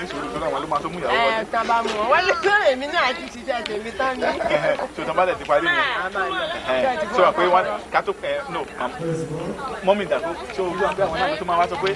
ní sùúrù tó dáwọn ló máa tó mú ìyàwó wọlé. Tán bá mú wọn wọlé lórí èmi náà ti ṣiṣẹ́ tèmi tán ní. Tó tán bá dẹ̀ ti parí yẹn. Sọ wà pé wọ́n ká tó no mọ́mí ìdàgbò tí ó wúlò àbí àwọn náà tó máa wá sọ pé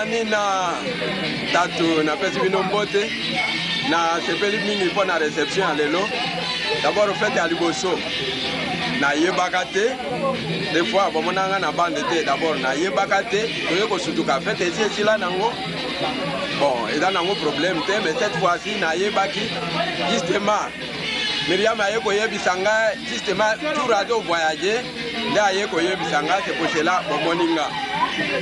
Nina tatu na pesi bino mbote na sepeli mingi pour na réception à lelo. D'abord au fait à liboso na yebakate des fois bon monanga na bande te d'abord na yebakate to ko sutuka fait ici là nango bon et dans nango problème te mais cette fois-ci na yebaki justement Myriam a yeko yebisanga justement tout radio voyager là yeko yebisanga c'est pour cela bon moninga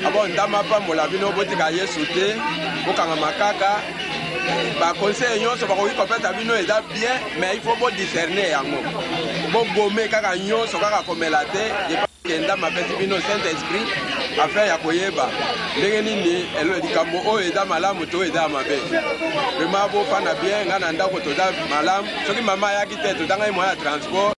abo ndama pa mola bino botika yesu te bokanga makaka ba conseil nyonso ba ko kopesa bino eza bien mais il faut bon discerner yango bon gommer kaka nyonso kaka komela te et ndama pesi bino saint esprit afin ya koyeba ndenge nini elo likambo oyo eza malamu to eza mabe vraiment bo fana bien ngana ndako to da malamu soki mama yaki te to tanga moya transport